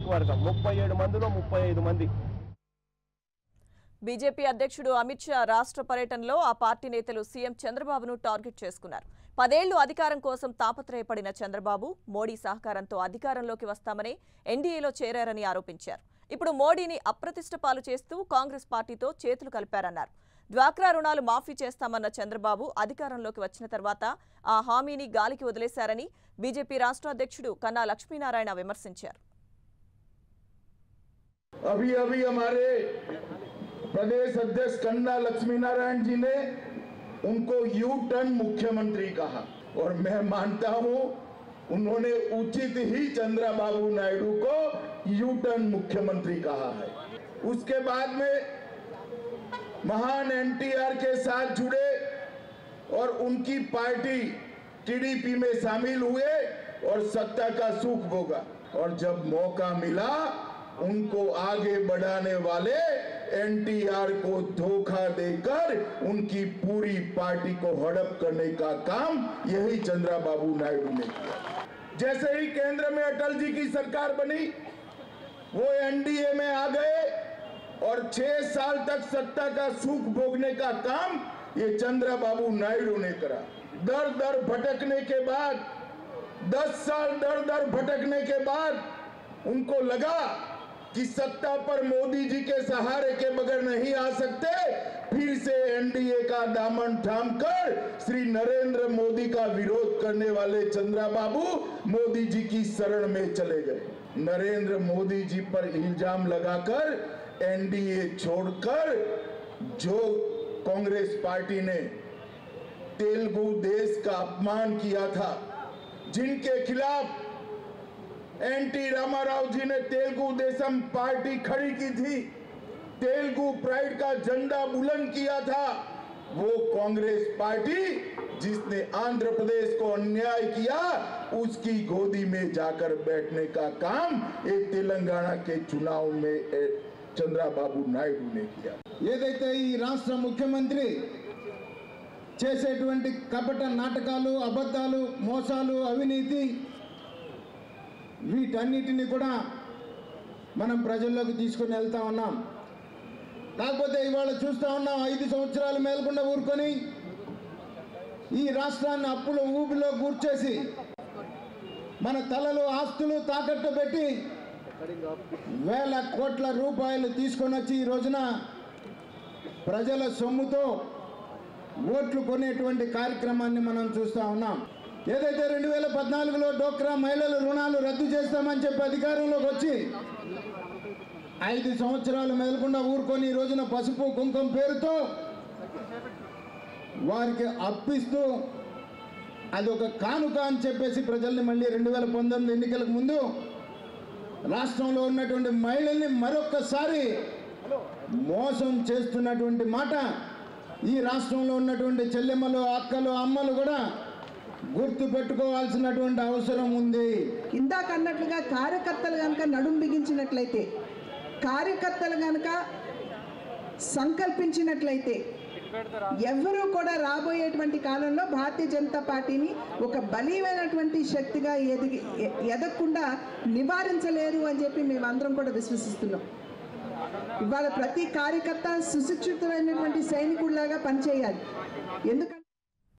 నియోజకవర్గం 37 మందిలో 35 మంది. బీజేపీ అధ్యక్షుడు అమిత్ షా రాష్ట్ర పర్యటనలో ఆ పార్టీ నేతలు సీఎం చంద్రబాబును టార్గెట్ చేసుకున్నారు. 10 ఏళ్లు అధికారం కోసం తాపత్రయపడిన చంద్రబాబు మోడీ సహకారంతో అధికారంలోకి వస్తామని ఎన్డీఏలో చేరారని ఆరోపించారు. ఇప్పుడు మోడీని అప్రతిష్ట పాలు చేస్తూ కాంగ్రెస్ పార్టీతో చేతులు కలిపారన్నారు. డ్వాక్రా రుణాలు మాఫీ చేస్తామన్న చంద్రబాబు అధికారంలోకి వచ్చిన తర్వాత ఆ హామీని గాలికి వదిలేశారని బీజేపీ రాష్ట్ర అధ్యక్షుడు కన్నా లక్ష్మీనారాయణ విమర్శించారు. प्रदेश अध्यक्ष कन्ना लक्ष्मी नारायण जी ने उनको यू टर्न मुख्यमंत्री कहा और मैं मानता हूं उन्होंने उचित ही चंद्रबाबू नायडू को यू टर्न मुख्यमंत्री कहा है। उसके बाद में महान एनटीआर के साथ जुड़े और उनकी पार्टी टीडीपी में शामिल हुए और सत्ता का सुख भोगा और जब मौका मिला उनको आगे बढ़ाने वाले एनटीआर को धोखा देकर उनकी पूरी पार्टी को हड़प करने का काम यही चंद्रबाबू नायडू ने किया। जैसे ही केंद्र में अटल जी की सरकार बनी वो एनडीए में आ गए और 6 साल तक सत्ता का सुख भोगने का काम ये चंद्रबाबू नायडू ने करा। दर दर भटकने के बाद 10 साल दर दर भटकने के बाद उनको लगा कि सत्ता पर मोदी जी के सहारे के बगैर नहीं आ सकते, फिर से एनडीए का दामन थामकर श्री नरेंद्र मोदी का विरोध करने वाले चंद्रबाबू मोदी जी की शरण में चले गए। नरेंद्र मोदी जी पर इल्जाम लगाकर एनडीए छोड़कर जो कांग्रेस पार्टी ने तेलुगु देश का अपमान किया था, जिनके खिलाफ एनटी रामाराव जी ने तेलुगु देशम पार्टी खड़ी की थी, तेलुगु प्राइड का झंडा बुलंद किया था, वो कांग्रेस पार्टी जिसने आंध्र प्रदेश को अन्याय किया उसकी गोदी में जाकर बैठने का काम एक तेलंगाना के चुनाव में चंद्रबाबू नायडू ने किया। ఏదైతే ఈ రాష్ట్ర ముఖ్యమంత్రి చేసేటువంటి కపట నాటకాలు, అబద్ధాలు, మోసాలు, అవినీతి వీటన్నిటిని కూడా మనం ప్రజల్లోకి తీసుకొని వెళ్తా ఉన్నాం. కాకపోతే ఇవాళ చూస్తూ ఉన్నాం 5 సంవత్సరాలు మేలకుండా ఊరుకొని ఈ రాష్ట్రాన్ని అప్పుల ఊబిలో కూర్చేసి మన తలలు ఆస్తులు తాకట్టు పెట్టి వేల కోట్ల రూపాయలు తీసుకొని వచ్చి ఈ రోజున ప్రజల సొమ్ముతో ఓట్లు కొనేటువంటి కార్యక్రమాన్ని మనం చూస్తూ ఉన్నాం. ఏదైతే 2014లో డోక్రా మహిళల రుణాలు రద్దు చేస్తామని చెప్పి అధికారంలోకి వచ్చి 5 సంవత్సరాలు మెదలకుండా ఊరుకొని ఈ రోజున పసుపు కుంకుమ పేరుతో వారికి అప్పిస్తూ అదొక కానుక అని చెప్పేసి ప్రజల్ని మళ్ళీ 2019 ఎన్నికలకు ముందు రాష్ట్రంలో ఉన్నటువంటి మహిళల్ని మరొక్కసారి మోసం చేస్తున్నటువంటి మాట ఈ రాష్ట్రంలో ఉన్నటువంటి చెల్లెమ్మలు, అక్కలు, అమ్మలు కూడా గుర్తు పెట్టుకోవాల్సినటువంటి అవసరం ఉంది. ఇందాక అన్నట్లుగా కార్యకర్తలు కనుక నడుం బిగించినట్లయితే, కార్యకర్తలు కనుక సంకల్పించినట్లయితే ఎవరూ కూడా రాబోయేటువంటి కాలంలో భారతీయ జనతా పార్టీని ఒక బలీయమైనటువంటి శక్తిగా ఎదగకుండా నివారించలేరు అని చెప్పి మేమందరం కూడా విశ్వసిస్తున్నాం. ఇవాళ ప్రతి కార్యకర్త సుశిక్షితమైనటువంటి సైనికుడిలాగా పనిచేయాలి. ఎందుకంటే